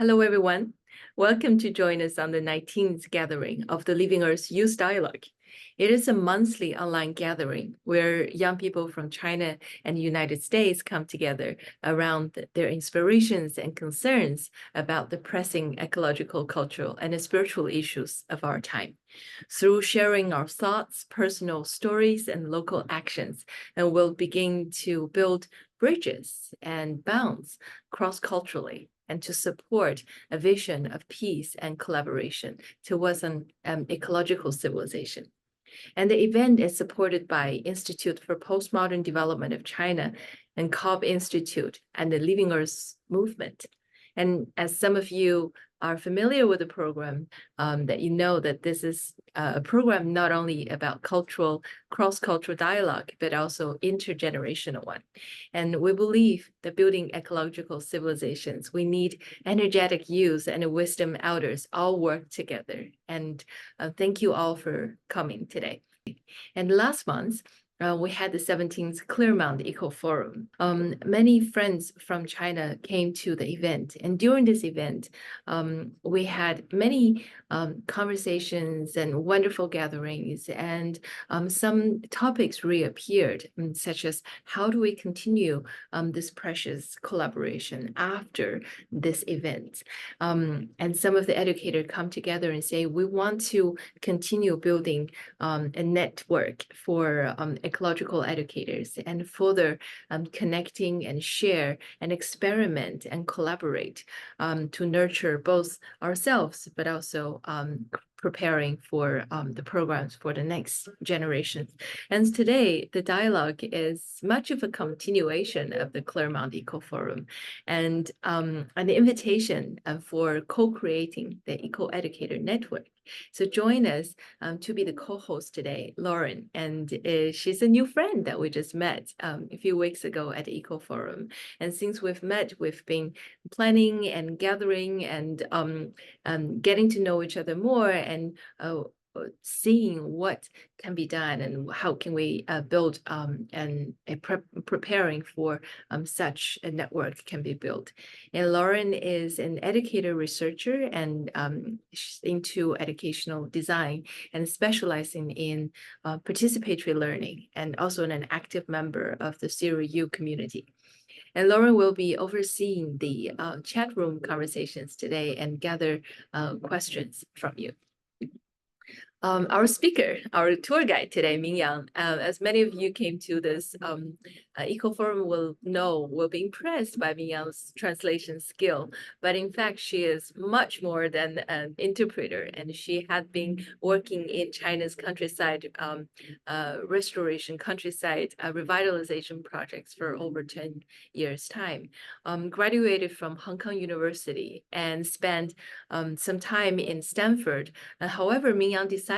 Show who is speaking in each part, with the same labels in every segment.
Speaker 1: Hello, everyone. Welcome to join us on the 19th gathering of the Living Earth Youth Dialogue. It is a monthly online gathering where young people from China and the United States come together around their inspirations and concerns about the pressing ecological, cultural, and spiritual issues of our time. Through sharing our thoughts, personal stories, and local actions, and we'll begin to build bridges and bonds cross-culturally and to support a vision of peace and collaboration towards an ecological civilization. And the event is supported by Institute for Postmodern Development of China and Cobb Institute and the Living Earth Movement. And as some of you are familiar with the program, that you know that this is a program not only about cross-cultural dialogue, but also intergenerational one. And we believe that building ecological civilizations, we need energetic youth and wisdom elders all work together. And thank you all for coming today. And last month, we had the 17th Claremont Eco Forum. Many friends from China came to the event. And during this event, we had many conversations and wonderful gatherings. And some topics reappeared, such as how do we continue this precious collaboration after this event? And some of the educators come together and say, we want to continue building a network for ecological educators and further connecting and share and experiment and collaborate to nurture both ourselves, but also preparing for the programs for the next generation. And today, the dialogue is much of a continuation of the Claremont Eco Forum and an invitation for co-creating the Eco-Educator Network. So join us to be the co-host today, Lauren, and she's a new friend that we just met a few weeks ago at the Eco Forum. And since we've met, we've been planning and gathering and getting to know each other more and seeing what can be done and how can we build and preparing for such a network can be built. And Lauren is an educator researcher and into educational design and specializing in participatory learning and also an active member of the Zero U community. And Lauren will be overseeing the chat room conversations today and gather questions from you. Our speaker, our tour guide today, MIngyang, as many of you came to this Eco Forum will be impressed by MIngyang's translation skill. But in fact, she is much more than an interpreter, and she had been working in China's countryside restoration, countryside revitalization projects for over 10 years' time. Graduated from Hong Kong University and spent some time in Stanford. However, MIngyang decided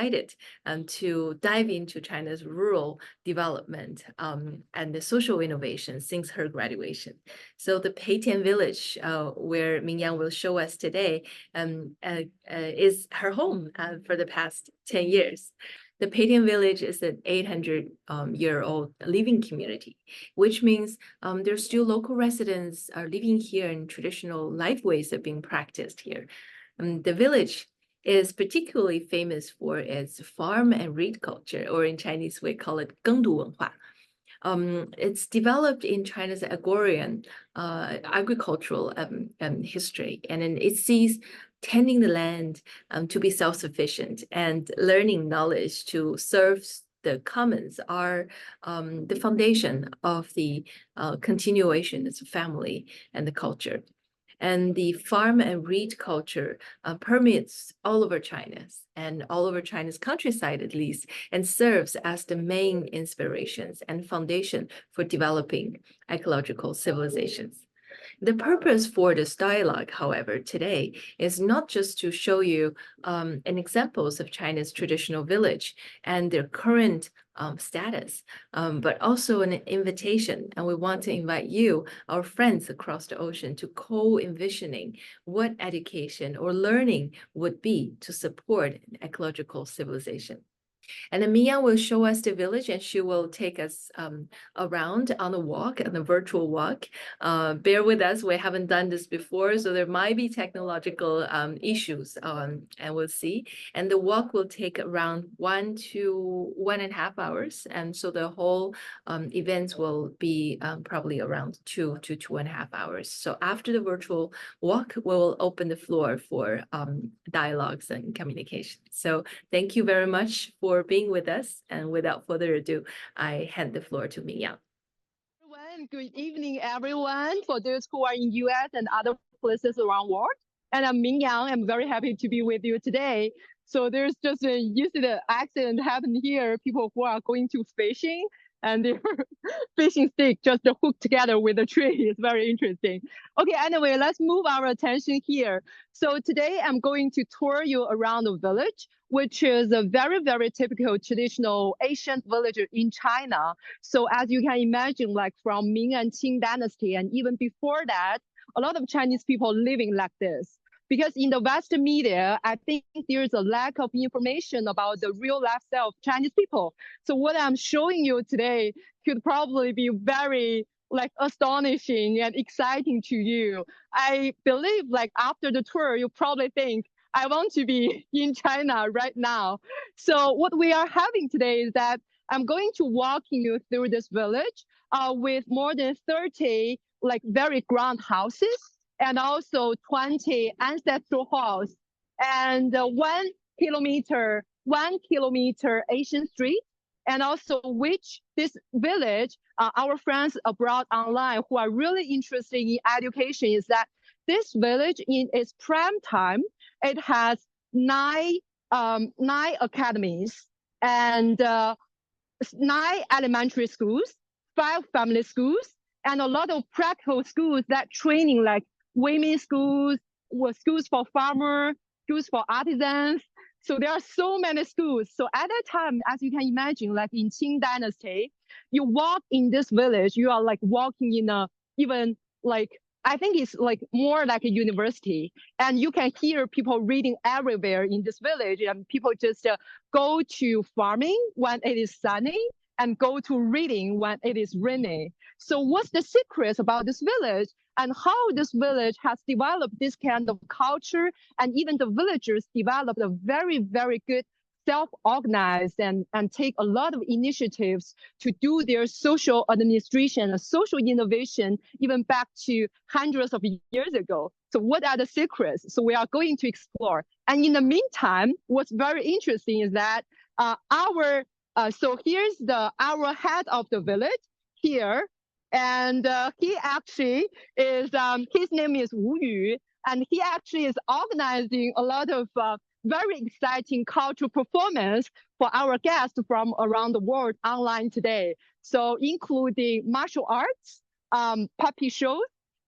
Speaker 1: to dive into China's rural development and the social innovation since her graduation. So the Peitian Village, where MIngyang will show us today, is her home for the past 10 years. The Peitian Village is an 800-year-old living community, which means there's still local residents are living here and traditional life ways are being practiced here. The village is particularly famous for its farm and reed culture, or in Chinese we call it 耕读文化. It's developed in China's agrarian agricultural history, and it sees tending the land to be self-sufficient and learning knowledge to serve the commons are the foundation of the continuation as a family and the culture. And the farm and reed culture permeates all over China and all over China's countryside, at least, and serves as the main inspirations and foundation for developing ecological civilizations. The purpose for this dialogue, however, today is not just to show you an examples of China's traditional village and their current status, but also an invitation. And we want to invite you, our friends across the ocean, to co-envisioning what education or learning would be to support an ecological civilization. And then MIngyang will show us the village, and she will take us around on a walk, on a virtual walk. Bear with us, we haven't done this before, so there might be technological issues, and we'll see. And the walk will take around 1 to 1.5 hours, and so the whole events will be probably around 2 to 2.5 hours. So after the virtual walk, we will open the floor for dialogues and communication. So thank you very much for being with us. And without further ado, I hand the floor to MIngyang.
Speaker 2: Good evening, everyone. For those who are in US and other places around the world. And I'm MIngyang. I'm very happy to be with you today. So there's just a usually accident happened here. People who are going to fishing and their fishing stick just hooked together with a tree. It's very interesting. Okay, anyway, let's move our attention here. So today I'm going to tour you around the village, which is a very, very typical traditional ancient village in China. So as you can imagine, like from Ming and Qing dynasty, and even before that, a lot of Chinese people living like this. Because in the Western media, I think there's a lack of information about the real lifestyle of Chinese people. So what I'm showing you today could probably be very like astonishing and exciting to you. I believe like after the tour, you probably think, I want to be in China right now. So what we are having today is that I'm going to walk you through this village with more than 30 like very grand houses and also 20 ancestral halls and 1 kilometer Asian street. And also which this village, our friends abroad online who are really interested in education is that this village in its prime time, it has nine academies and 9 elementary schools, 5 family schools, and a lot of practical schools that training like women's schools, schools for farmers, schools for artisans. So there are so many schools. So at that time, as you can imagine, like in Qing dynasty, you walk in this village, you are like walking in a even like I think it's like more like a university, and you can hear people reading everywhere in this village, and people just go to farming when it is sunny and go to reading when it is rainy. So what's the secret about this village and how this village has developed this kind of culture, and even the villagers developed a very, very good self-organized and take a lot of initiatives to do their social administration and social innovation even back to hundreds of years ago. So what are the secrets? So we are going to explore. And in the meantime, what's very interesting is that so here's our head of the village here. And he actually is, his name is Wu Yu, and he actually is organizing a lot of very exciting cultural performance for our guests from around the world online today. So including martial arts, puppet shows,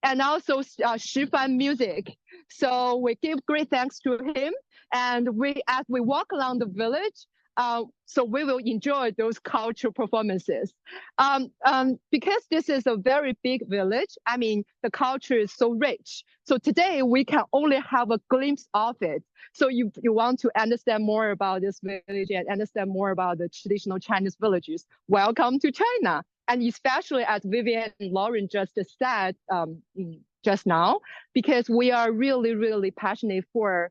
Speaker 2: and also Shifan music. So we give great thanks to him. And as we walk around the village, so we will enjoy those cultural performances. Because this is a very big village, I mean, the culture is so rich. So today we can only have a glimpse of it. So you want to understand more about this village and understand more about the traditional Chinese villages, welcome to China. And especially as Vivian and Lauren just said just now, because we are really, really passionate for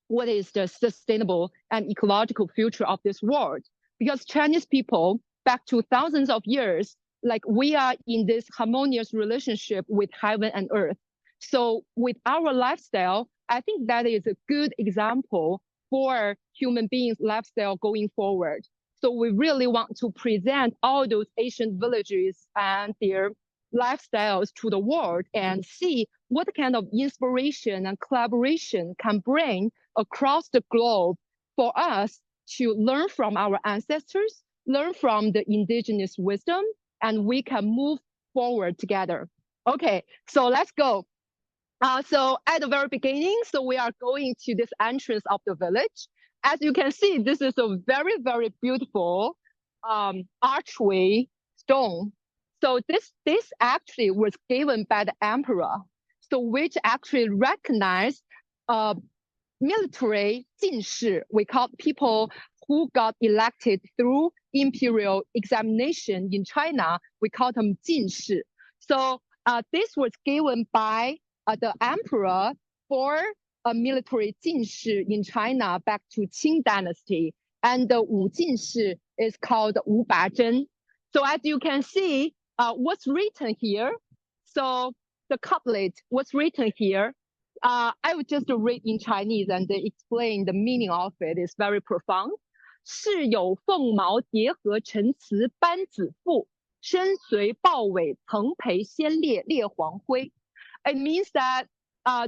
Speaker 2: what is the sustainable and ecological future of this world. Because Chinese people, back to thousands of years, like we are in this harmonious relationship with heaven and earth. So with our lifestyle, I think that is a good example for human beings' lifestyle going forward. So we really want to present all those ancient villages and their lifestyles to the world and see what kind of inspiration and collaboration can bring across the globe for us to learn from our ancestors, learn from the indigenous wisdom, and we can move forward together. Okay, so let's go. So at the very beginning, so we are going to this entrance of the village. As you can see, this is a very, very beautiful archway stone. So this actually was given by the emperor, so which actually recognized military 进士. We call people who got elected through imperial examination in China. We call them 进士. So this was given by the emperor for a military 进士 in China back to Qing dynasty. And the 武进士 is called 武把真. So as you can see, what's written here. So the couplet, what's written here, I would just read in Chinese and explain the meaning of it. It's very profound. 世有凤毛蝶合陈词班子赋，身随豹尾曾陪先烈列黄辉. It means that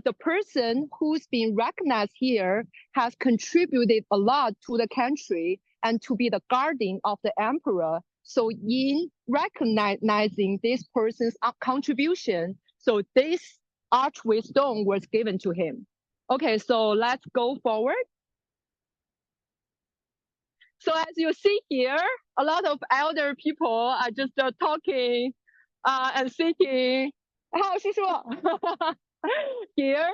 Speaker 2: the person who's been recognized here has contributed a lot to the country and to be the guardian of the emperor. So in recognizing this person's contribution, so this archway stone was given to him. Okay, so let's go forward. So as you see here, a lot of elder people are just talking and thinking, here.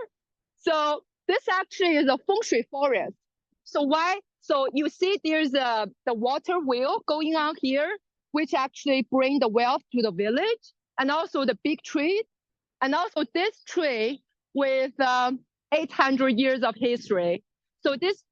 Speaker 2: So this actually is a feng shui forest. So why? So you see there's the water wheel going on here, which actually bring the wealth to the village, and also the big tree, and also this tree with 800 years of history. So this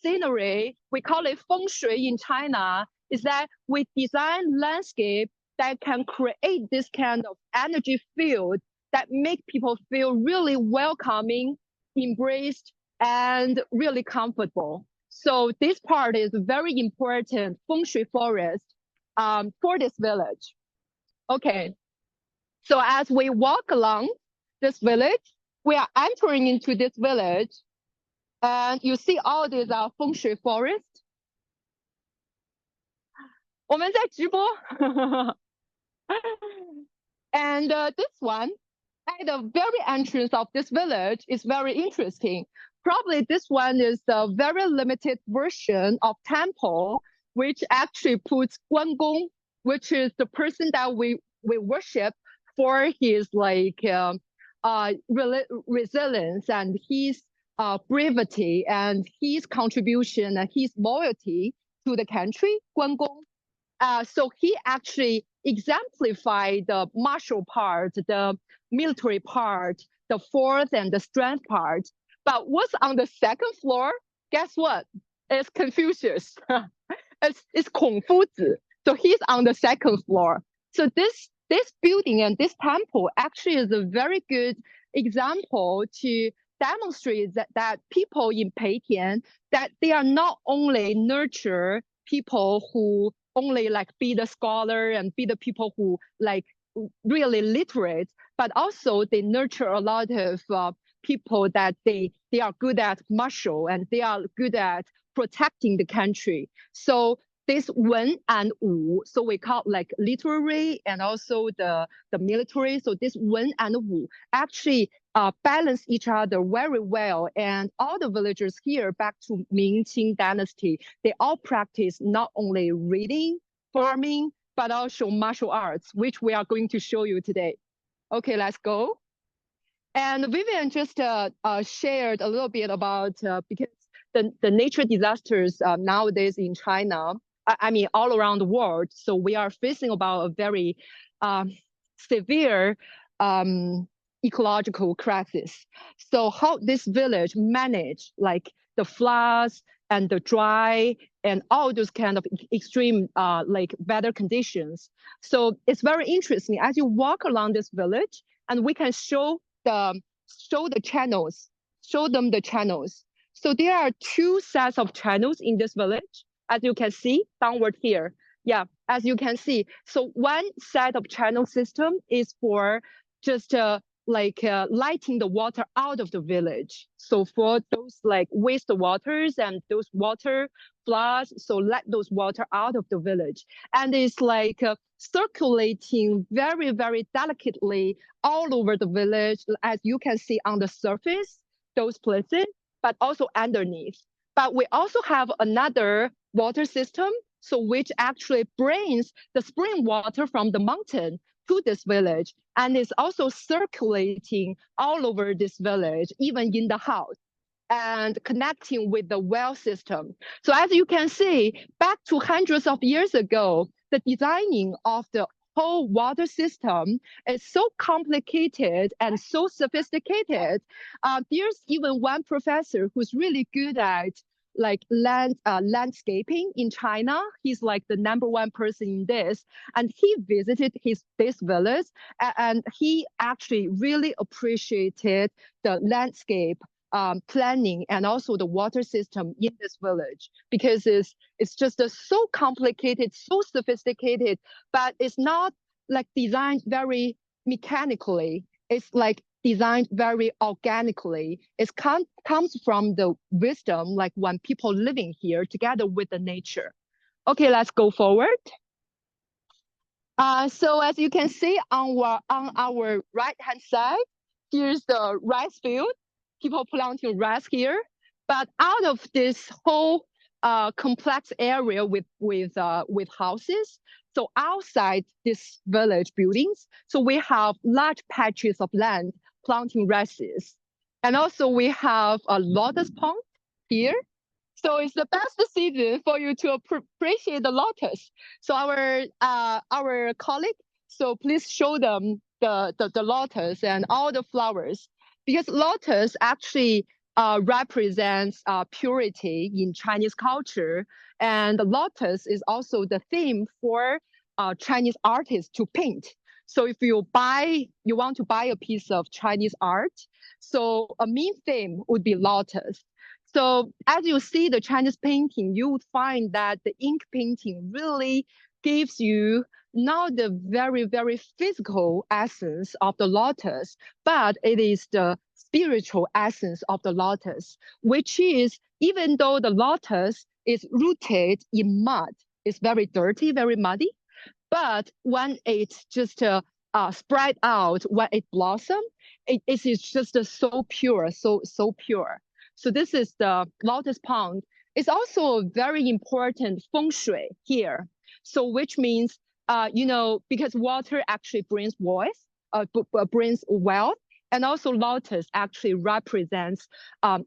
Speaker 2: scenery, we call it feng shui in China, is that we design landscape that can create this kind of energy field that make people feel really welcoming, embraced, and really comfortable. So this part is very important feng shui forest for this village. Okay, so as we walk along this village, we are entering into this village, and you see all these feng shui forest. 我们在直播. And this one, at the very entrance of this village, is very interesting. Probably this one is a very limited version of temple, which actually puts Guangong, which is the person that we worship for his resilience and his bravery and his contribution and his loyalty to the country, Guangong. So he actually exemplified the martial part, the military part, the force and the strength part. But what's on the second floor? Guess what? It's Confucius. it's Kung Fu Zi. So he's on the second floor. So this building and this temple actually is a very good example to demonstrate that people in Peitian, that they are not only nurture people who only be the scholar and be the people who really literate, but also they nurture a lot of people that they are good at martial and they are good at protecting the country. So this Wen and Wu, so we call literary and also the military. So this Wen and Wu actually balance each other very well. And all the villagers here back to Ming-Qing dynasty, they all practice not only reading, farming, but also martial arts, which we are going to show you today. Okay, let's go. And Vivian just shared a little bit about, because the nature disasters nowadays in China, I mean, all around the world. So we are facing about a very severe ecological crisis. So how this village manage the floods and the dry and all those kind of extreme weather conditions. So it's very interesting as you walk along this village, and we can show them the channels. So there are two sets of channels in this village, as you can see downward here. Yeah, as you can see. So one set of channel system is for just lighting the water out of the village. So for those waste waters and those water floods, so let those water out of the village. And it's circulating very, very delicately all over the village, as you can see on the surface, those places, but also underneath. But we also have another water system, so which actually brings the spring water from the mountain to this village, and is also circulating all over this village, even in the house. and connecting with the well system. So as you can see, back to hundreds of years ago, the designing of the whole water system is so complicated and so sophisticated. There's even one professor who's really good at like landscaping in China. He's like the #1 person in this, and he visited this village, and he actually really appreciated the landscape planning and also the water system in this village, because it's just so complicated, so sophisticated, but it's not like designed very mechanically. It's like designed very organically. It comes from the wisdom, like when people living here together with the nature. Okay, let's go forward. So as you can see on our right-hand side, here's the rice field. People planting rice here. But out of this whole complex area with houses, so outside this village buildings, so we have large patches of land planting rices. And also we have a lotus pond here. So it's the best season for you to appreciate the lotus. So our colleague, so please show them the lotus and all the flowers, because lotus actually represents purity in Chinese culture, and the lotus is also the theme for Chinese artists to paint. So if you want to buy a piece of Chinese art, so a main theme would be lotus. So as you see the Chinese painting, you would find that the ink painting really gives you not the very, very physical essence of the lotus, but it is the spiritual essence of the lotus, which is, even though the lotus is rooted in mud, it's very dirty, very muddy, but when it's just spread out, when it blossoms, it is just so pure, so pure. So this is the lotus pond. It's also a very important feng shui here. So which means, because water actually brings brings wealth, and also lotus actually represents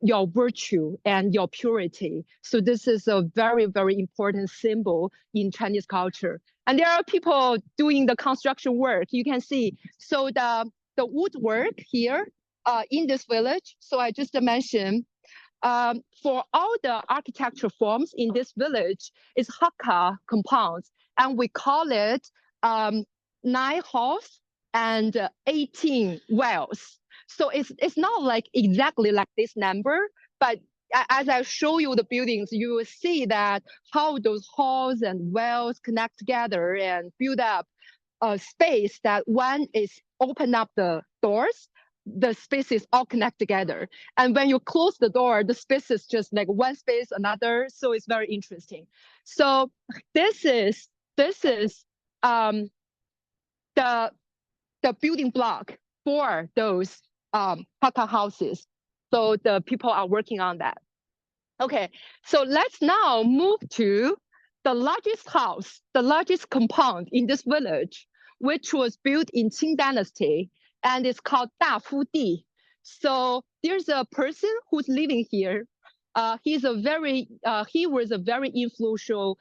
Speaker 2: your virtue and your purity. So this is a very, very important symbol in Chinese culture. And there are people doing the construction work. You can see, so the woodwork here in this village. So I just mentioned, for all the architecture forms in this village is Hakka compounds, and we call it 9 halls and 18 wells. So it's not like exactly like this number, but as I show you the buildings, you will see that how those halls and wells connect together and build up a space that when it's open up the doors, the spaces all connect together. And when you close the door, the space is just like one space, another. So it's very interesting. So this is the building block for those Hakka houses. So the people are working on that. Okay, so let's now move to the largest house, the largest compound in this village, which was built in Qing Dynasty, and it's called Da Fu Di. So there's a person who's living here. He was a very influential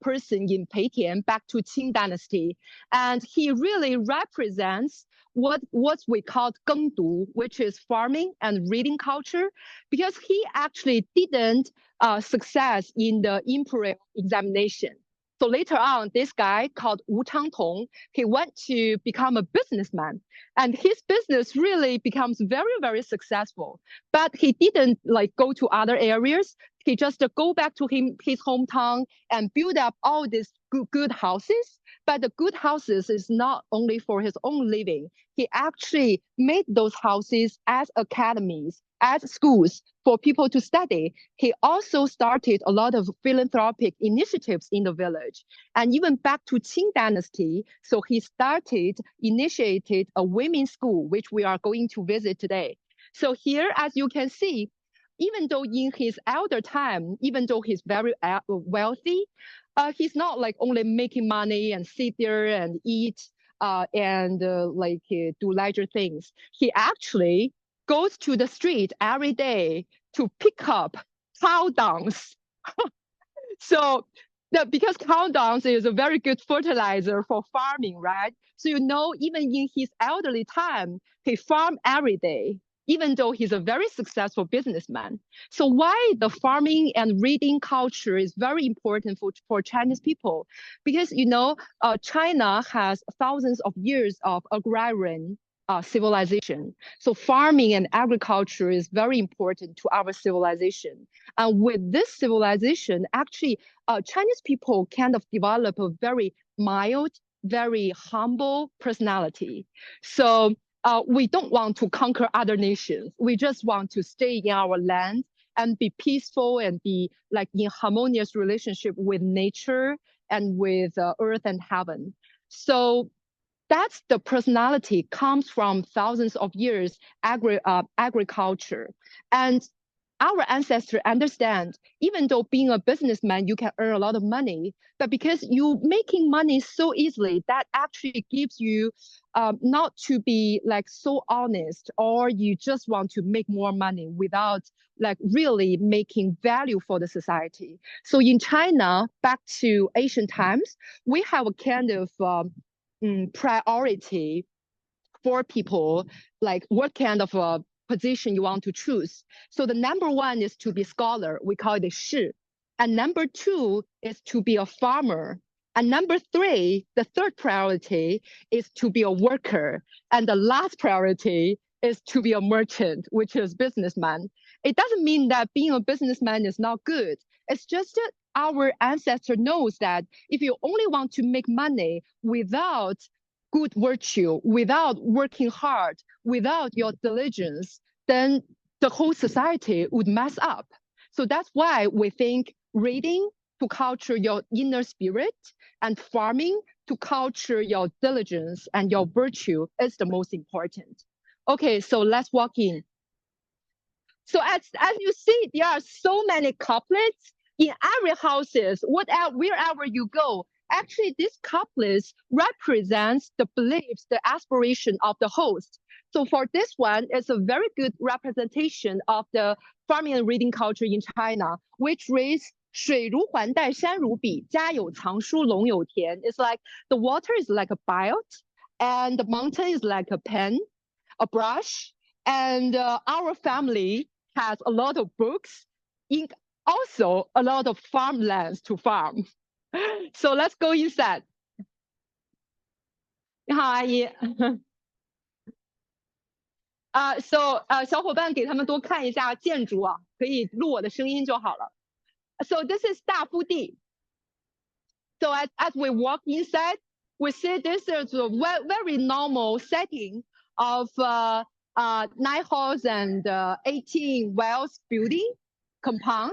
Speaker 2: person in Peitian back to Qing Dynasty, and he really represents what we call gengdu, which is farming and reading culture, because he actually didn't success in the imperial examination. So later on, this guy called Wu Changtong, he went to become a businessman, and his business really becomes very, very successful. But he didn't like go to other areas. He just go back to his hometown and build up all these good houses. But the good houses is not only for his own living. He actually made those houses as academies, as schools for people to study. He also started a lot of philanthropic initiatives in the village. And even back to Qing Dynasty, so he initiated a women's school, which we are going to visit today. So here, as you can see, even though in his elder time, even though he's very wealthy, he's not like only making money and sit there and eat and do leisure things. He actually goes to the street every day to pick up cow dungs. So because cow dung is a very good fertilizer for farming, right? So even in his elderly time, he farmed every day, even though he's a very successful businessman. So why the farming and reading culture is very important for Chinese people? Because China has thousands of years of agrarian civilization. So farming and agriculture is very important to our civilization. And with this civilization, actually, Chinese people kind of develop a very mild, very humble personality. So we don't want to conquer other nations. We just want to stay in our land and be peaceful and be like in harmonious relationship with nature and with earth and heaven. So that's the personality comes from thousands of years agriculture. And our ancestors understand, even though being a businessman, you can earn a lot of money, but because you making money so easily, that actually gives you not to be like so honest, or you just want to make more money without like really making value for the society. So in China, back to ancient times, we have a kind of priority for people, like what kind of a position you want to choose. So the number one is to be scholar. We call it a shi. And number two is to be a farmer. And number three, the third priority is to be a worker. And the last priority is to be a merchant, which is businessman. It doesn't mean that being a businessman is not good. It's just that our ancestor knows that if you only want to make money without good virtue, without working hard, without your diligence, then the whole society would mess up. So that's why we think reading to culture your inner spirit and farming to culture your diligence and your virtue is the most important. Okay, so let's walk in. So as you see, there are so many couplets in every houses, wherever you go. Actually, this couplets represents the beliefs, the aspiration of the host. So for this one, it's a very good representation of the farming and reading culture in China, which reads, 水如环带，山如笔，家有藏书，龙有田. It's like the water is like a belt, and the mountain is like a pen, a brush, and our family has a lot of books, also a lot of farmlands to farm. So let's go inside. 你好，阿姨。So 小伙伴给他们多看一下建筑啊，可以录我的声音就好了。So this is 大腹地. So as we walk inside, we see this is a very normal setting of 9 halls and 18 wells building compound.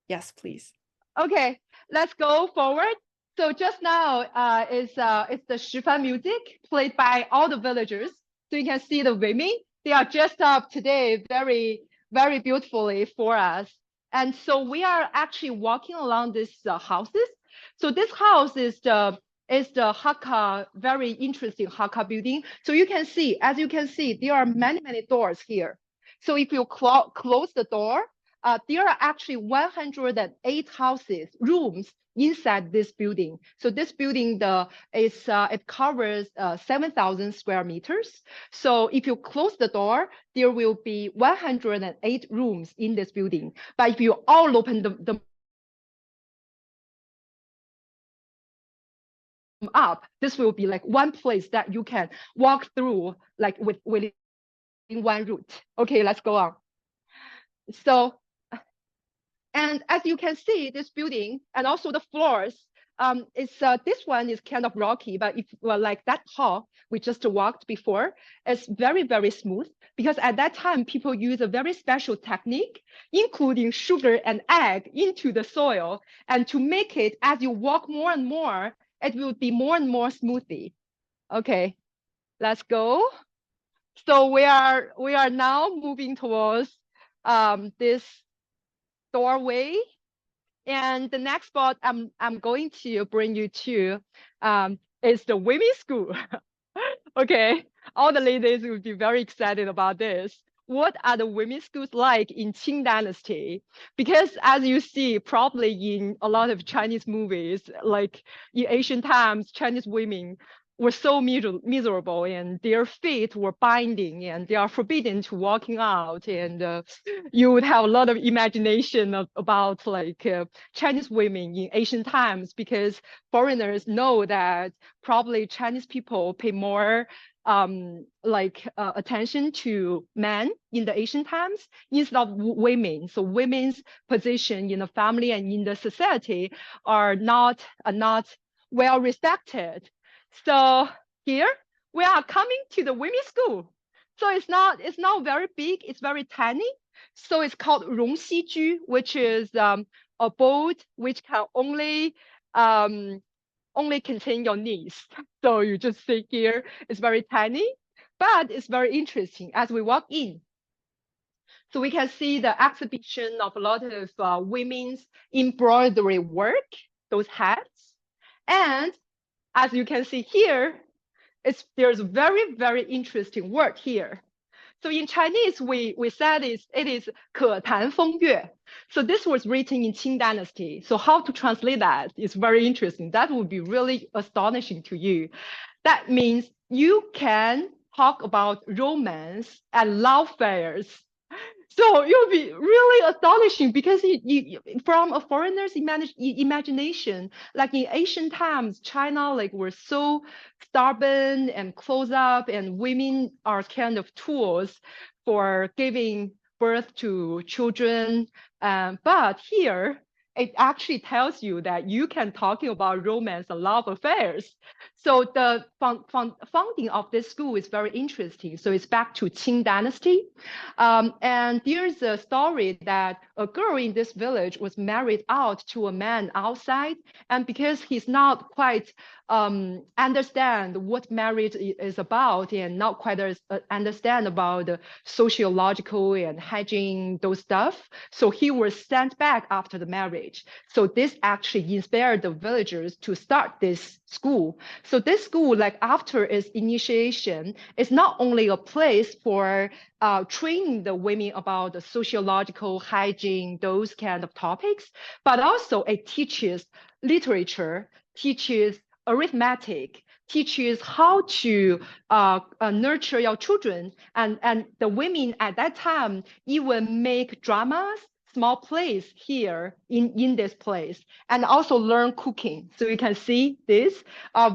Speaker 1: Yes, please.
Speaker 2: Okay, let's go forward. So just now it's the Shifan music played by all the villagers. So you can see the women, they are dressed up today very, very beautifully for us. And so we are actually walking along these houses. So this house is the Hakka, very interesting Hakka building. So you can see, as you can see, there are many, many doors here. So if you close the door, there are actually 108 houses, rooms inside this building. So this building it covers 7,000 square meters. So if you close the door, there will be 108 rooms in this building. But if you all open them up, this will be like one place that you can walk through like within one route. Okay, let's go on. So, and as you can see, this building and also the floors, this one is kind of rocky, but if like that hall we just walked before, it's very, very smooth, because at that time people use a very special technique, including sugar and egg into the soil, and to make it, as you walk more and more, it will be more and more smoothly. Okay, let's go. So we are now moving towards this doorway, and the next spot I'm going to bring you to is the women's school. Okay, all the ladies will be very excited about this. what are the women's schools like in Qing Dynasty? Because as you see, probably in a lot of Chinese movies, like in ancient times, Chinese women were so miserable and their feet were binding and they are forbidden to walking out. And you would have a lot of imagination about like Chinese women in ancient times, because foreigners know that probably Chinese people pay more attention to men in the ancient times instead of women. So women's position in the family and in the society are not well respected. So here we are coming to the women's school. So it's not very big, it's very tiny. So it's called Rongxiju, which is a boat which can only contain your knees. So you just sit here. It's very tiny, but it's very interesting as we walk in. So we can see the exhibition of a lot of women's embroidery work, those hats. And as you can see here, there's very, very interesting word here. So in Chinese, we said it is 可谈风月. So this was written in Qing Dynasty. So how to translate that is very interesting. That would be really astonishing to you. That means you can talk about romance and love affairs. So it would be really astonishing because from a foreigner's imagination, like in ancient times, China like were so stubborn and close up, and women are kind of tools for giving birth to children. But here, it actually tells you that you can talking about romance and love affairs. So the founding of this school is very interesting. So it's back to Qing Dynasty. And there's a story that a girl in this village was married out to a man outside. And because he's not quite understand what marriage is about and not quite understand about the sociological and hygiene, those stuff. So he was sent back after the marriage. So this actually inspired the villagers to start this school. So this school, like after its initiation, is not only a place for training the women about the sociological hygiene, those kind of topics, but also it teaches literature, teaches arithmetic, teaches how to nurture your children. And the women at that time even make dramas, small plays here in this place, and also learn cooking. So you can see this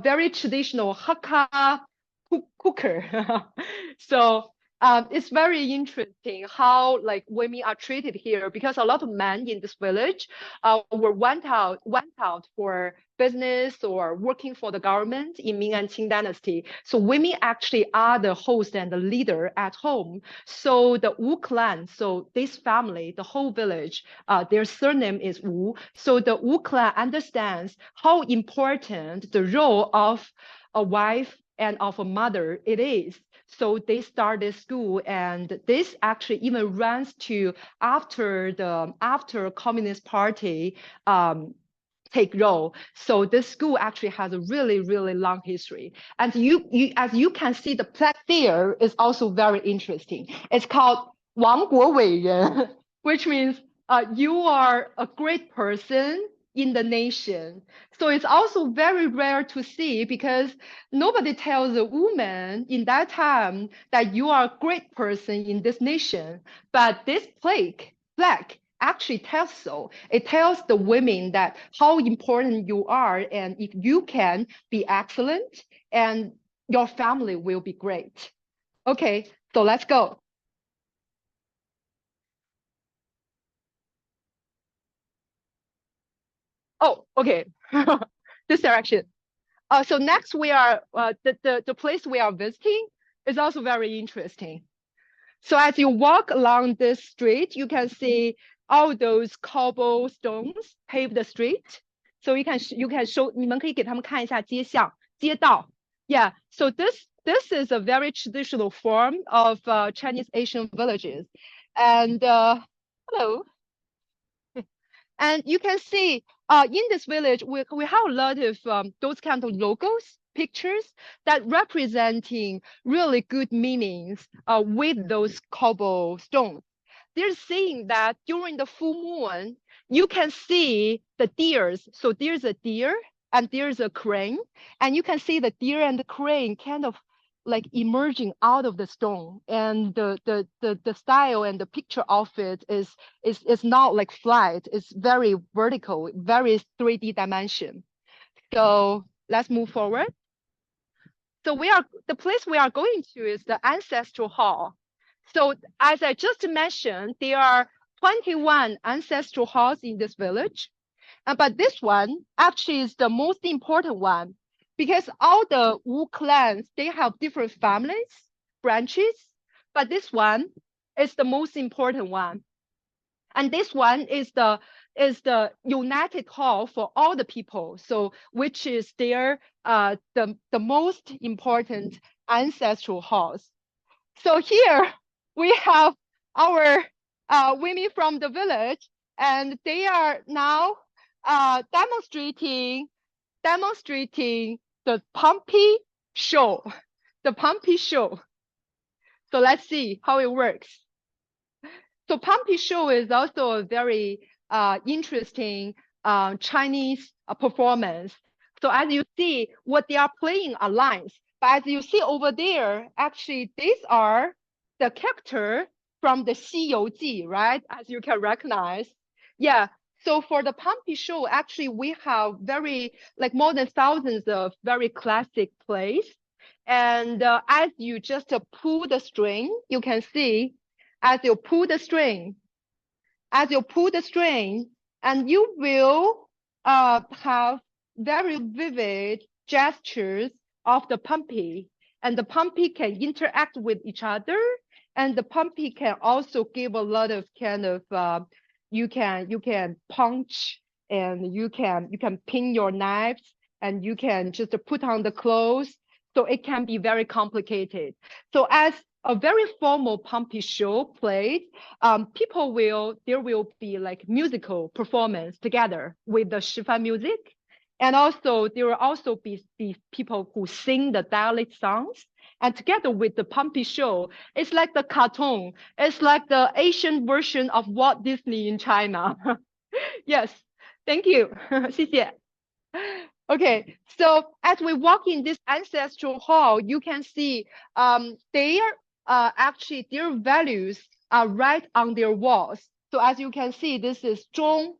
Speaker 2: very traditional Hakka cooker. So it's very interesting how like women are treated here, because a lot of men in this village were went out for business or working for the government in Ming and Qing Dynasty. So women actually are the host and the leader at home. So the Wu clan, so this family, the whole village, their surname is Wu. So the Wu clan understands how important the role of a wife and of a mother it is. So they started school, and this actually even runs to after Communist Party take role. So this school actually has a really, really long history. And as you can see, the plaque there is also very interesting. It's called 王国伟人, which means you are a great person in the nation. So it's also very rare to see, because nobody tells a woman in that time that you are a great person in this nation. But this plaque actually tells so. It tells the women that how important you are, and if you can be excellent, and your family will be great. Okay, so let's go. Oh, okay. This direction. So next we are the place we are visiting is also very interesting. So as you walk along this street, you can see all those cobblestones pave the street. So you can show 你们可以给他们看一下街巷街道. Yeah. So this is a very traditional form of Chinese Asian villages, and hello. And you can see in this village, we have a lot of those kind of logos, pictures that representing really good meanings with those cobblestones. They're saying that during the full moon, you can see the deers. So there's a deer and there's a crane, and you can see the deer and the crane kind of like emerging out of the stone, and the style and the picture of it is not like flat, it's very vertical, very 3D dimension. So let's move forward. So the place we are going to is the ancestral hall. So as I just mentioned, there are 21 ancestral halls in this village. But this one actually is the most important one, because all the Wu clans, they have different families, branches, but this one is the most important one. And this one is the united hall for all the people. So which is their the most important ancestral halls. So here we have our women from the village, and they are now demonstrating the Pumpy show, the Pumpy show. So let's see how it works. So Pumpy show is also a very interesting Chinese performance. So as you see, what they are playing are lines. But as you see over there, actually, these are the character from the 西游记, right? As you can recognize. Yeah. So for the Pumpy show, actually, we have very, like more than thousands of very classic plays. And as you just pull the string, you can see, as you pull the string, and you will have very vivid gestures of the Pumpy, and the Pumpy can interact with each other, and the Pumpy can also give a lot of kind of you can punch, and you can pin your knives, and you can just put on the clothes. So it can be very complicated. So as a very formal Pumpy show played, there will be like musical performance together with the Shifan music. And also there will also be people who sing the dialect songs. And together with the Pumpy show, it's like the cartoon. It's like the Asian version of Walt Disney in China. Yes, thank you. 谢谢. Okay, so as we walk in this ancestral hall, you can see actually their values are right on their walls. So as you can see, this is 忠,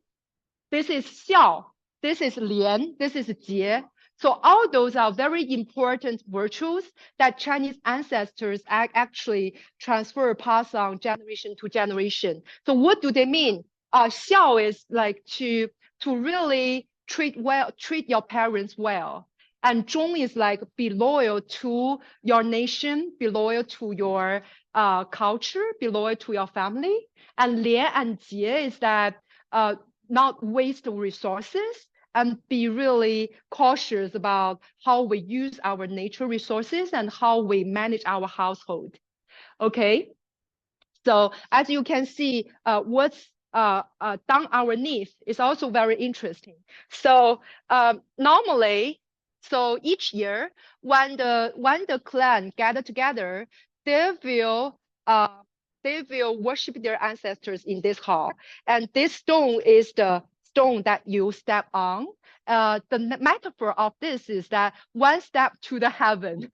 Speaker 2: this is 孝, this is 廉, this is 节. So all those are very important virtues that Chinese ancestors actually pass on generation to generation. So what do they mean? 孝 is like to really treat your parents well. And 忠 is like be loyal to your nation, be loyal to your culture, be loyal to your family. And 廉 and 节 is that not waste resources, and be really cautious about how we use our nature resources and how we manage our household. Okay, so as you can see, what's down our knees is also very interesting. So normally, so each year when the clan gather together, they will worship their ancestors in this hall, and this stone is the stone that you step on. The metaphor of this is that one step to the heaven.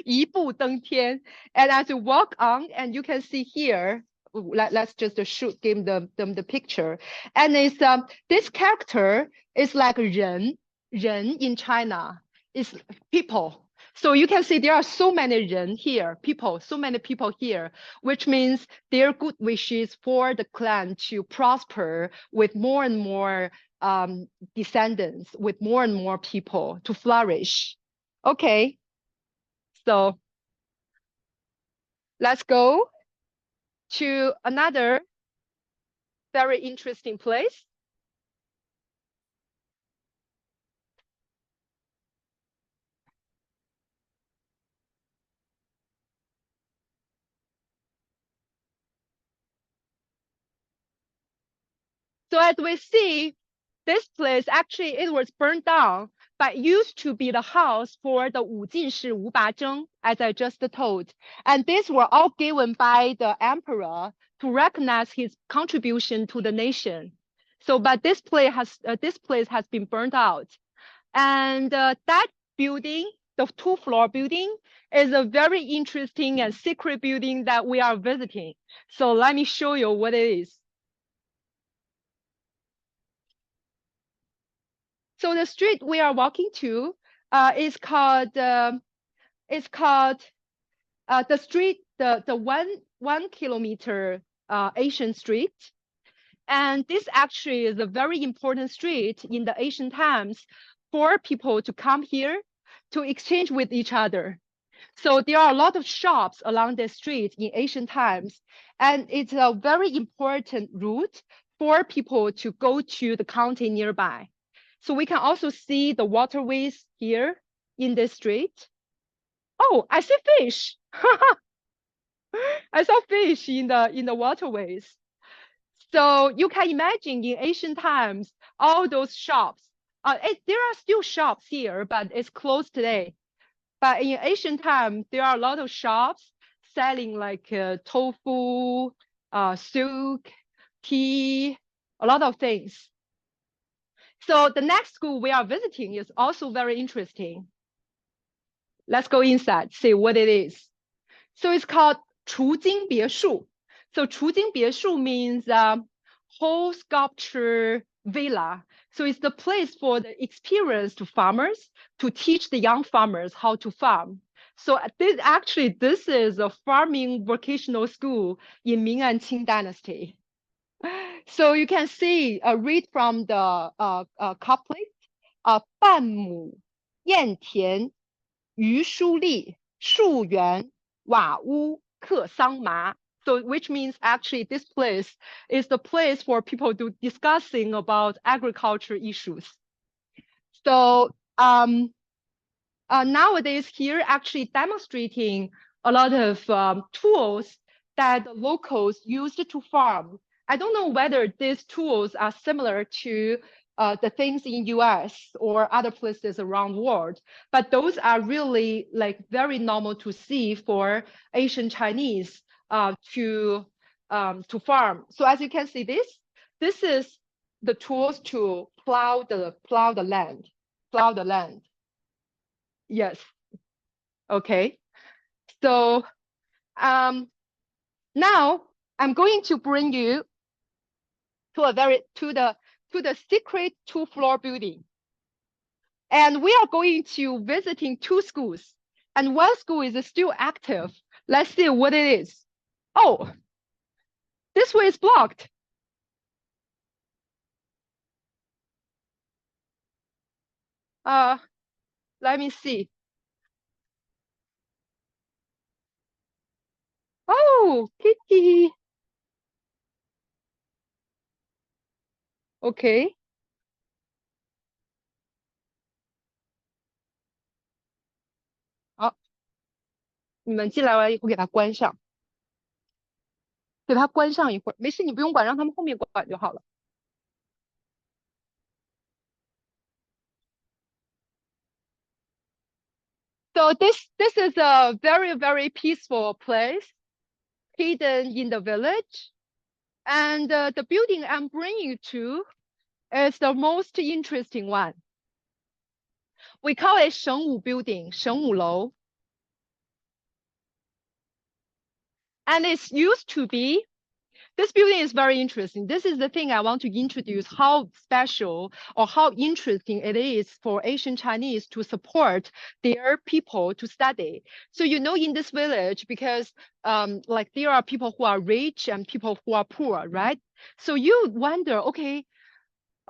Speaker 2: 一步登天. And as you walk on, and you can see here, let's just give them the picture. And it's this character is like 人 in China is people. So you can see there are so many 人 here, people, so many people here, which means their good wishes for the clan to prosper with more and more descendants, with more and more people to flourish. Okay, so let's go to another very interesting place. So as we see, this place, actually, it was burned down, but used to be the house for the 5进士 5拔征, as I just told. And these were all given by the emperor to recognize his contribution to the nation. So, but this place has been burned out. And that building, the 2-floor building, is a very interesting and secret building that we are visiting. So let me show you what it is. So the street we are walking to is called the street, the 1 kilometer Asian street. And this actually is a very important street in the ancient times for people to come here to exchange with each other. So there are a lot of shops along the street in ancient times, and it's a very important route for people to go to the county nearby. So we can also see the waterways here in this street. Oh, I see fish. I saw fish in the waterways. So you can imagine in ancient times, all those shops. There are still shops here, but it's closed today. But in ancient time, there are a lot of shops selling like tofu, silk, tea, a lot of things. So the next school we are visiting is also very interesting. Let's go inside, see what it is. So it's called 雏金别墅. So 雏金别墅 means whole sculpture villa. So it's the place for the experienced farmers to teach the young farmers how to farm. So this is a farming vocational school in Ming and Qing dynasty. So you can see, read from the couplet, 半亩燕田榆树立，树园瓦屋客桑麻. So which means actually this place is the place for people to discussing about agriculture issues. So nowadays here actually demonstrating a lot of tools that the locals used to farm. I don't know whether these tools are similar to the things in US or other places around the world, but those are really like very normal to see for Asian Chinese to farm. So as you can see, this is the tools to plow the land. Yes. Okay. So now I'm going to bring you to the secret 2-floor building. And we are going to visiting 2 schools, and 1 school is still active. Let's see what it is. Oh, this way is blocked. Let me see. Oh, Kitty. Okay. 好，你们进来完以后给它关上，给它关上一会儿，没事，你不用管，让他们后面管就好了。So this is a very, very peaceful place hidden in the village. And the building I'm bringing you to is the most interesting one. We call it 神武 building, 神武楼. And it's used to be, this building is very interesting. This is the thing I want to introduce, how special or how interesting it is for Asian Chinese to support their people to study. So, you know, in this village, because like there are people who are rich and people who are poor, right? So you wonder, okay,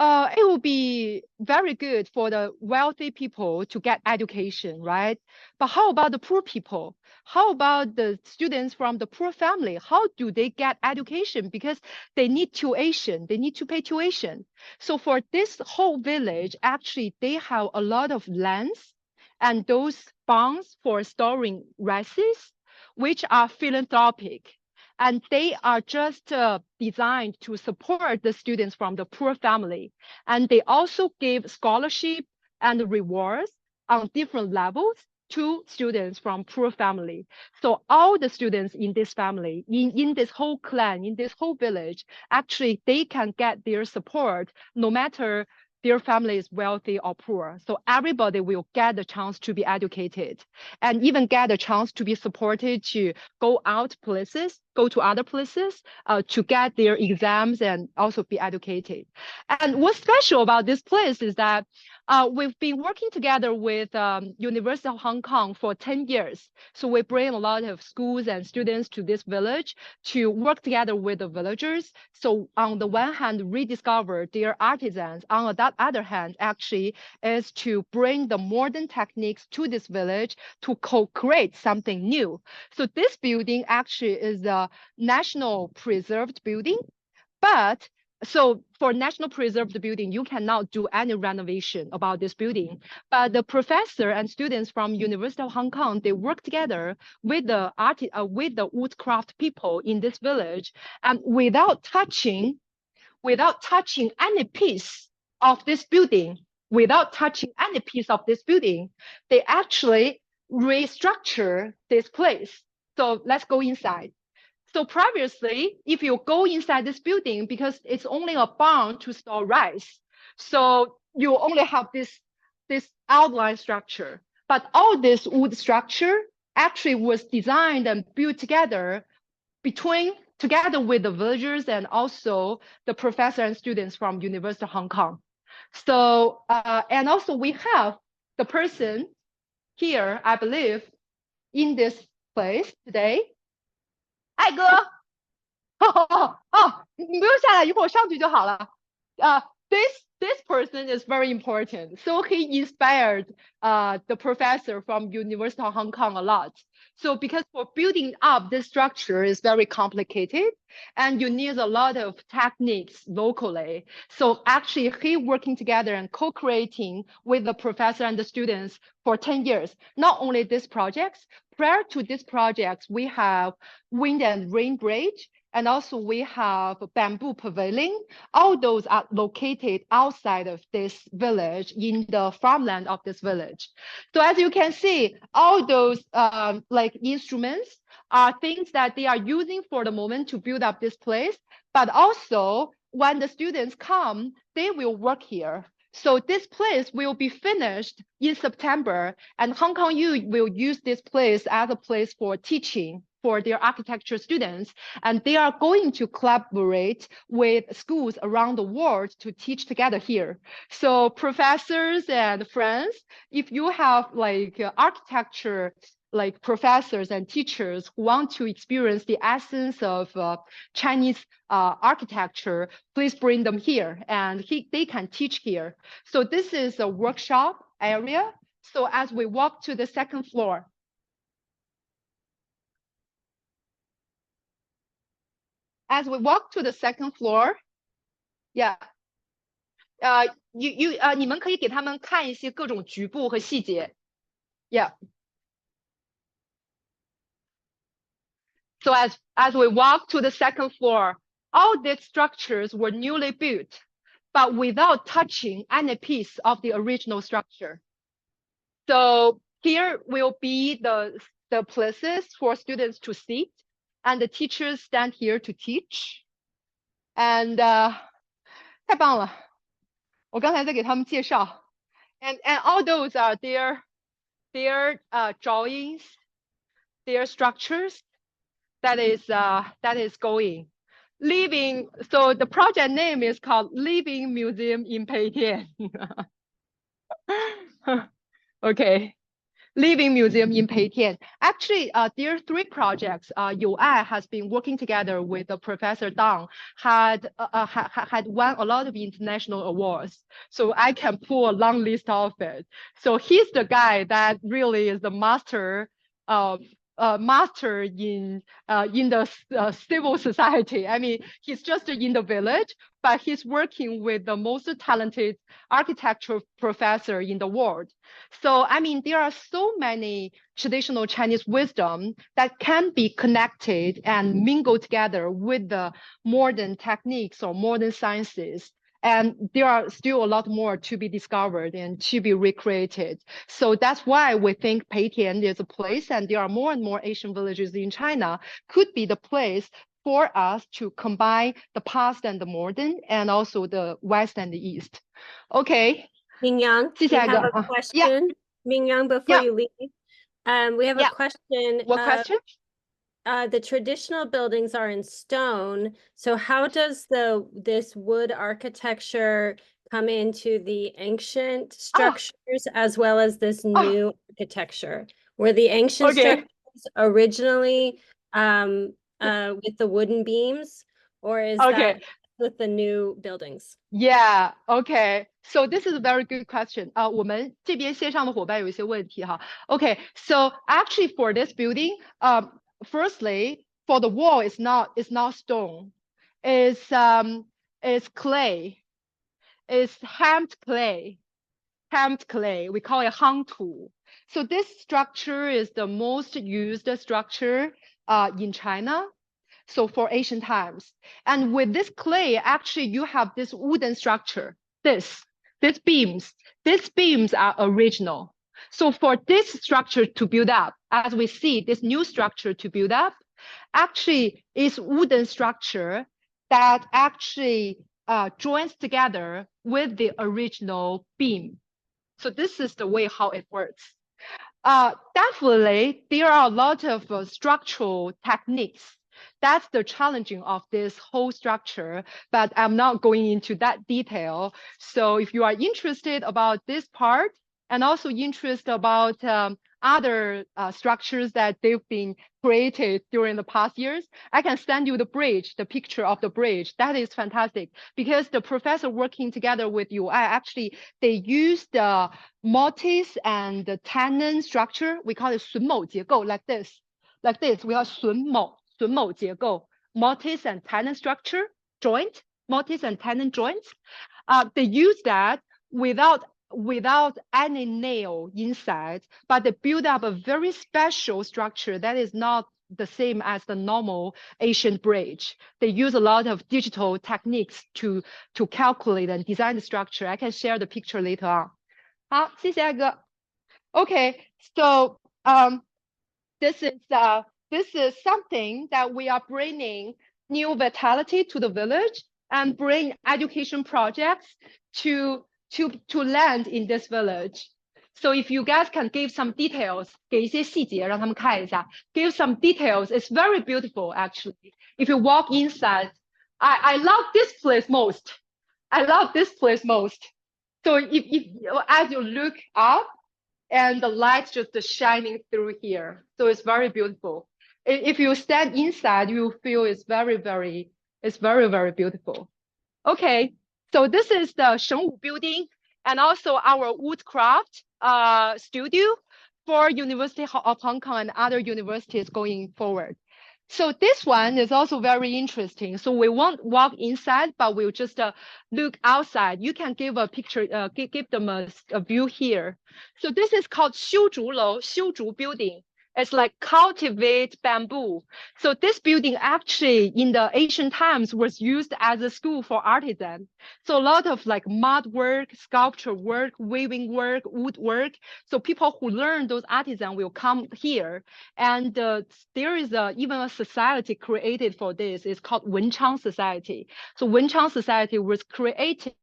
Speaker 2: it will be very good for the wealthy people to get education, right? But how about the poor people? How about the students from the poor family? How do they get education? Because they need tuition, they need to pay tuition. So for this whole village, actually, they have a lot of lands and those barns for storing rices, which are philanthropic. And they are just designed to support the students from the poor family. And they also give scholarship and rewards on different levels to students from poor family. So all the students in this family, in this whole clan, in this whole village, actually they can get their support no matter their family is wealthy or poor. So everybody will get the chance to be educated and even get a chance to be supported to go out places, go to other places to get their exams and also be educated. And what's special about this place is that we've been working together with University of Hong Kong for 10 years. So we bring a lot of schools and students to this village to work together with the villagers. So on the one hand, rediscover their artisans. On the other hand, actually is to bring the modern techniques to this village to co-create something new. So this building actually is a national preserved building, but so for national preserved building, you cannot do any renovation about this building. But the professor and students from University of Hong Kong, they work together with the woodcraft people in this village, and without touching any piece of this building, they actually restructure this place. So let's go inside. So previously, if you go inside this building, because it's only a barn to store rice, so you only have this outline structure. But all this wood structure actually was designed and built together together with the villagers and also the professor and students from University of Hong Kong. So, and also we have the person here, I believe, in this place today. 艾哥，你不用下来，一会儿我上去就好了。This person is very important. So he inspired the professor from University of Hong Kong a lot. So because for building up this structure is very complicated and you need a lot of techniques locally. So actually he working together and co-creating with the professor and the students for 10 years. Not only this projects, prior to this project, we have wind and rain bridge, and also we have bamboo pavilion. All those are located outside of this village in the farmland of this village. So as you can see, all those like instruments are things that they are using for the moment to build up this place. But also when the students come, they will work here. So this place will be finished in September, and Hong Kong U will use this place as a place for teaching for their architecture students, and they are going to collaborate with schools around the world to teach together here. So professors and friends, if you have like architecture like professors and teachers who want to experience the essence of Chinese architecture, please bring them here and they can teach here. So this is a workshop area. So as we walk to the second floor, yeah, 你们可以给他们看一些各种局部和细节 ，yeah. So as we walk to the second floor, all these structures were newly built, but without touching any piece of the original structure. So here will be the places for students to sit, and the teachers stand here to teach. And 太棒了，我刚才在给他们介绍 and all those are their drawings, their structures that is going. Living, so the project name is called Living Museum in Peitian. Okay. Living Museum in Peitian. Actually, there are 3 projects. UI has been working together with Professor Dang, had won a lot of international awards. So I can pull a long list of it. So he's the guy that really is the master of master in the civil society. I mean, he's just in the village, but he's working with the most talented architecture professor in the world. So, I mean, there are so many traditional Chinese wisdom that can be connected and mingled together with the modern techniques or modern sciences. And there are still a lot more to be discovered and to be recreated. So that's why we think Peitian is a place, and there are more and more Asian villages in China, could be the place for us to combine the past and the modern, and also the West and the East. Okay.
Speaker 3: MIngyang, we have a question.
Speaker 2: Yeah.
Speaker 3: MIngyang, before you leave, we have a question.
Speaker 2: What question?
Speaker 3: The traditional buildings are in stone. So how does this wood architecture come into the ancient structures as well as this new architecture? Were the ancient structures originally with the wooden beams, or is that with the new buildings?
Speaker 2: Yeah, okay. So this is a very good question. 我们这边线上的伙伴有一些问题哈。Okay, so actually for this building, firstly, for the wall, it's not stone. It's clay. It's hemmed clay. Hemmed clay. We call it hangtu. So this structure is the most used structure in China. So for ancient times. And with this clay, actually you have this wooden structure, these beams. These beams are original. So for this structure to build up, as we see this new structure to build up, actually is wooden structure that actually joins together with the original beam. So this is the way how it works. Definitely, there are a lot of structural techniques. That's the challenging of this whole structure, but I'm not going into that detail. So if you are interested about this part and also interested about other structures that they've been created during the past years, I can send you the bridge, the picture of the bridge. That is fantastic because the professor working together with you, actually, they use the mortise and the tenon structure. We call it 榫卯结构, like this. Like this, we call 榫卯结构, mortise and tenon structure, joint, mortise and tenon joints. They use that without any nail inside, but they build up a very special structure that is not the same as the normal ancient bridge. They use a lot of digital techniques to calculate and design the structure. I can share the picture later on. 好，谢谢艾哥。Okay, so this is something that we are bringing new vitality to the village and bring education projects to land in this village. So if you guys can give some details, 给一些细节让他们看一下, give some details. It's very beautiful, actually. If you walk inside, I love this place most. I love this place most. So if as you look up, and the light's just shining through here, so it's very beautiful. If you stand inside, you feel it's very, very beautiful. Okay, so this is the Shengwu building and also our woodcraft studio for University of Hong Kong and other universities going forward. So this one is also very interesting. So we won't walk inside, but we'll just look outside. You can give a picture, give them a view here. So this is called 修竹楼, 修竹 building. It's like cultivate bamboo. So this building actually in the ancient times was used as a school for artisans. So a lot of like mud work, sculpture work, weaving work, woodwork. So people who learn those artisans will come here. And there is even a society created for this. It's called Wenchang Society. So Wenchang Society was created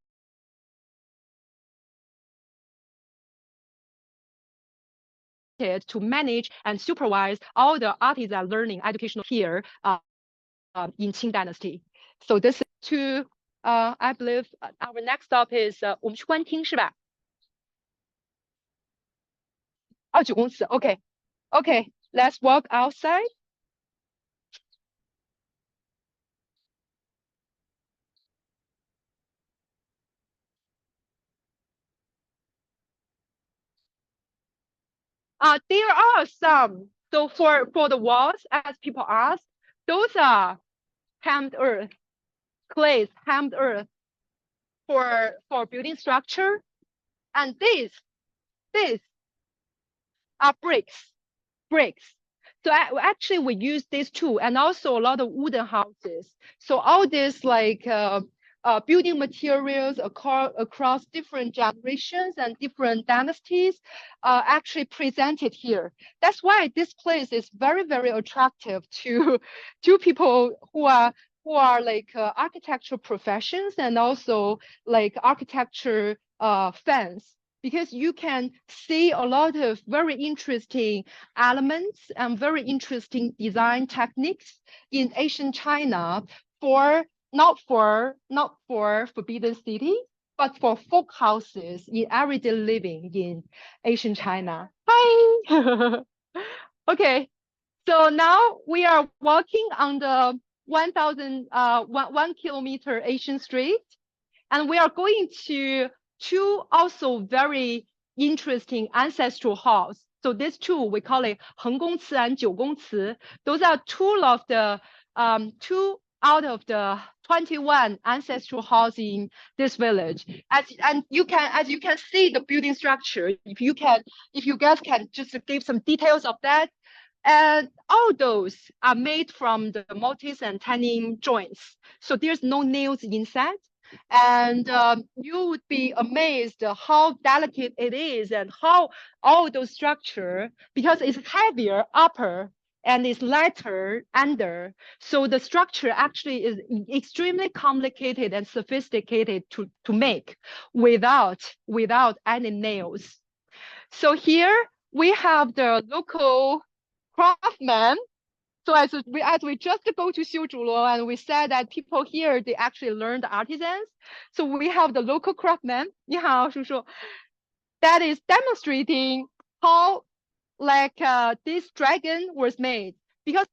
Speaker 2: to manage and supervise all the artisan learning educational here in Qing Dynasty. So this is to, I believe our next stop is 我们去官厅是吧？9公司 okay. Okay, let's walk outside. There are some So for the walls, as people ask, those are hemmed earth, clays, hemmed earth for building structure. And these are bricks. So actually we use these two, and also a lot of wooden houses. So all this like building materials across different generations and different dynasties actually presented here. That's why this place is very, very attractive to people who are like architecture professions and also like architecture fans, because you can see a lot of very interesting elements and very interesting design techniques in ancient China not for Forbidden City, but for folk houses in everyday living in ancient China. Hi. Okay, so now we are walking on the 1 kilometer Asian street, and we are going to two also very interesting ancestral halls. So these two, we call it 横公祠 and 九公祠. Those are two out of the 21 ancestral halls in this village. As you can see the building structure. If you guys can just give some details of that. And all those are made from the mortise and tenon joints. So there's no nails inside. And you would be amazed how delicate it is and how all those structure, because it's heavier upper and it's lighter under. So the structure actually is extremely complicated and sophisticated to make without any nails. So here we have the local craftsman. So as we just go to Xiuzhulo, and we said that people here, they actually learned artisans. So we have the local craftsman, 你好, 叔叔, that is demonstrating how like this dragon was made. Because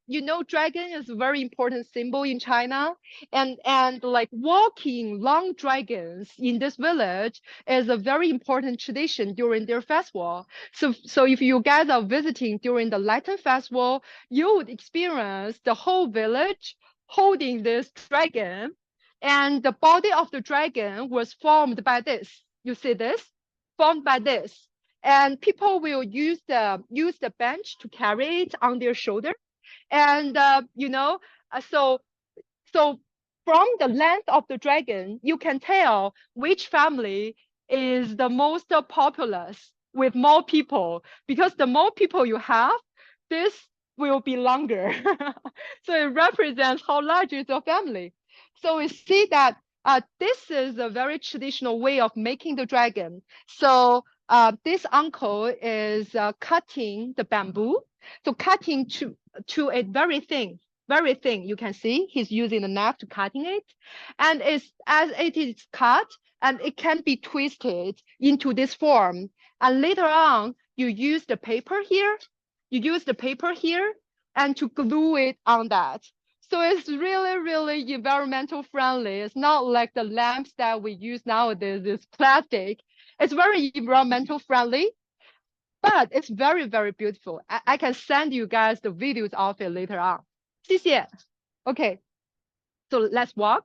Speaker 2: dragon is a very important symbol in China, and like walking long dragons in this village is a very important tradition during their festival. So if you guys are visiting during the Lantern Festival, you would experience the whole village holding this dragon, and the body of the dragon was formed by this. You see this? Formed by this. And people will use the bench to carry it on their shoulder. And so from the length of the dragon, you can tell which family is the most populous with more people, because the more people you have, this will be longer. So it represents how large is your family. So we see that this is a very traditional way of making the dragon. So this uncle is cutting the bamboo. So cutting to a very thin. You can see he's using a knife to cutting it, and as it is cut, and it can be twisted into this form. And later on, you use the paper here. And to glue it on that. So it's really, really environmental friendly. It's not like the lamps that we use nowadays, it's plastic. It's very environmental friendly, but it's very, very beautiful. I can send you guys the videos of it later on. 谢谢. Okay, so let's walk.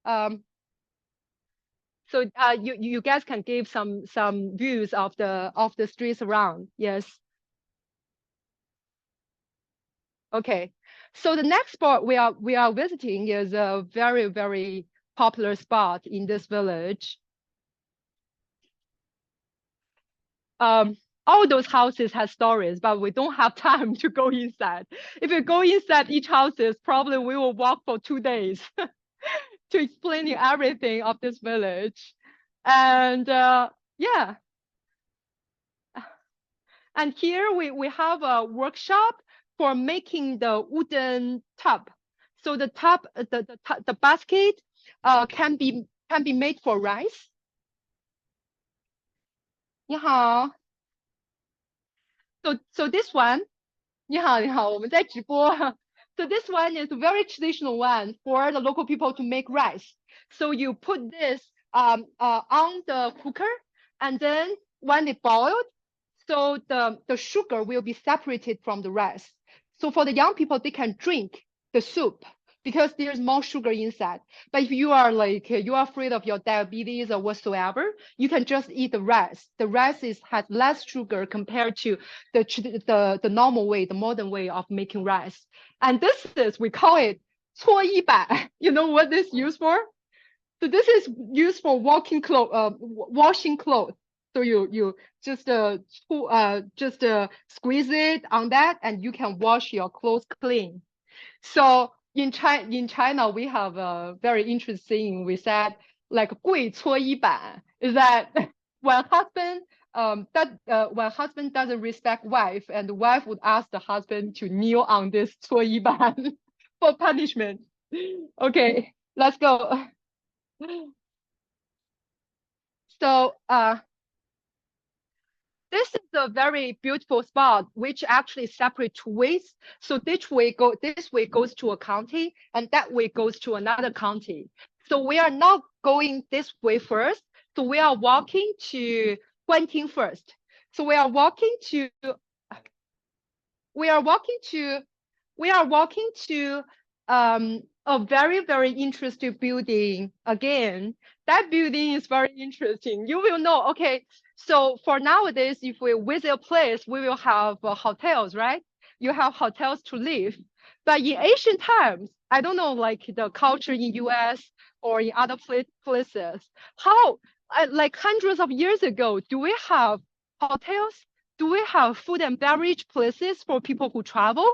Speaker 2: So you guys can give some views of the streets around. Yes. Okay, so the next spot we are visiting is a very, very popular spot in this village. All those houses have stories, but we don't have time to go inside. If we go inside each houses, probably we will walk for 2 days to explaining everything of this village. And yeah. And here we have a workshop for making the wooden tub. So the tub, the basket can be made for rice. 你好. So this one, 你好, 你好, 我们在直播. So this one is a very traditional one for the local people to make rice. So you put this on the cooker, and then when it boiled, So the sugar will be separated from the rest. So for the young people, they can drink the soup because there's more sugar inside. But if you are like, you are afraid of your diabetes or whatsoever, you can just eat the rice. The rice has less sugar compared to the normal way, the modern way of making rice. And this is, we call it 搓衣板. You know what this is used for? So this is used for washing clothes. So you just squeeze it on that, and you can wash your clothes clean. So in China, we have a very interesting. We said like 跪搓衣板 is that when husband doesn't respect wife, and the wife would ask the husband to kneel on this 搓衣板 for punishment. Okay, let's go. So this is a very beautiful spot, which actually separates two ways. So this way goes to a county, and that way goes to another county. So we are not going this way first. So we are walking to Guanting first. So we are walking to a very, very interesting building. Again, that building is very interesting. You will know, okay, so for nowadays, if we visit a place, we will have hotels, right? You have hotels to live. But in ancient times, I don't know, like the culture in US or in other places, how, like hundreds of years ago, do we have hotels? Do we have food and beverage places for people who travel?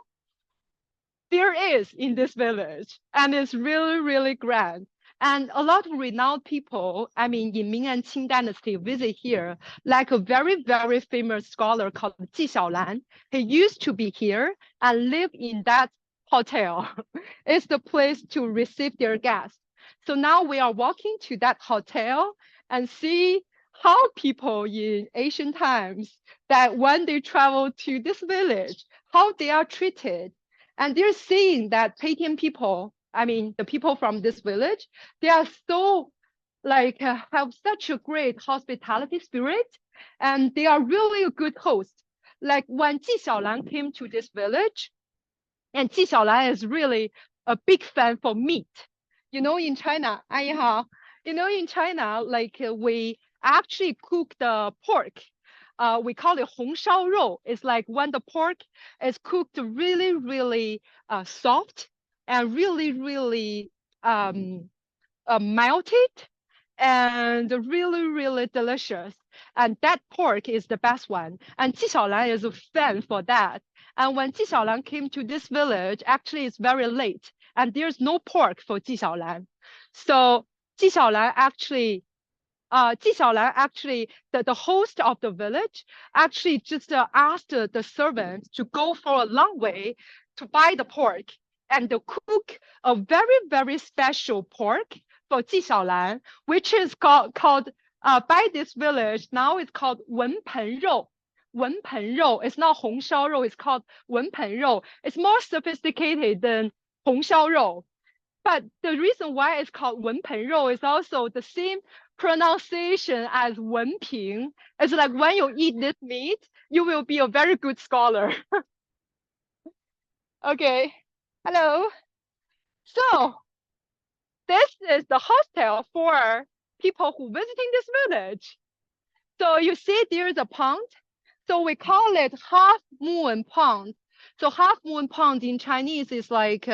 Speaker 2: There is in this village, and it's really, really grand. And a lot of renowned people, I mean, in Ming and Qing dynasty visit here, like a very, very famous scholar called Ji Xiaolan. He used to be here and live in that hotel. It's the place to receive their guests. So now we are walking to that hotel and see how people in ancient times, that when they travel to this village, how they are treated. And they're seeing that Peitian people, I mean, the people from this village, they are so like have such a great hospitality spirit, and they are really a good host. Like when Ji Xiaolan came to this village, and Ji Xiaolan is really a big fan for meat. You know, in China, like we actually cook the pork. We call it 红烧肉. It's like when the pork is cooked really, really soft and really, really melted and really, really delicious. And that pork is the best one. And Ji Xiaolan is a fan for that. And when Ji Xiaolan came to this village, actually it's very late, and there's no pork for Ji Xiaolan. So Ji Xiaolan actually, the host of the village, actually just asked the servants to go for a long way to buy the pork and to cook a very, very special pork for Ji Xiaolan, which is called by this village, now it's called 文盆肉. 文盆肉. It's not 红烧肉, it's called 文盆肉. It's more sophisticated than 红烧肉. But the reason why it's called 文盆肉 is also the same pronunciation as 文凭. It's like when you eat this meat, you will be a very good scholar. Okay, hello. So this is the hostel for people who visiting this village. So you see there's a pond. So we call it half moon pond. So half moon pond in Chinese is like,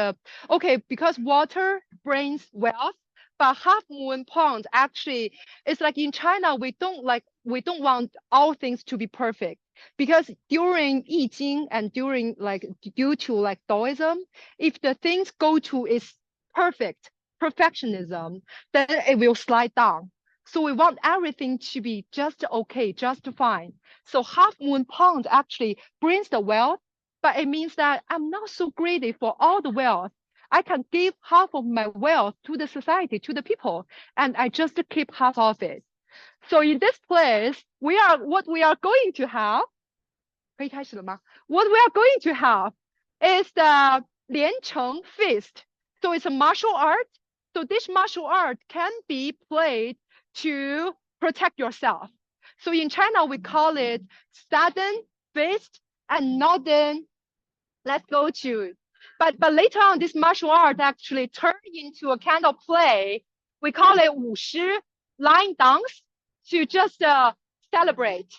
Speaker 2: okay, because water brings wealth, but half moon pond actually is like in China, we don't want all things to be perfect, because during I Ching and due to like Taoism, if the things go to its perfectionism, then it will slide down. So we want everything to be just okay, just fine. So half moon pond actually brings the wealth, but it means that I'm not so greedy for all the wealth. I can give half of my wealth to the society, to the people, and I just keep half of it. So in this place, what we are going to have is the Liancheng Feast. So it's a martial art. So this martial art can be played to protect yourself. So in China, we call it southern, fist, and northern. Let's go to. But later on, this martial art actually turned into a kind of play. We call it 武师, line dance, to just celebrate.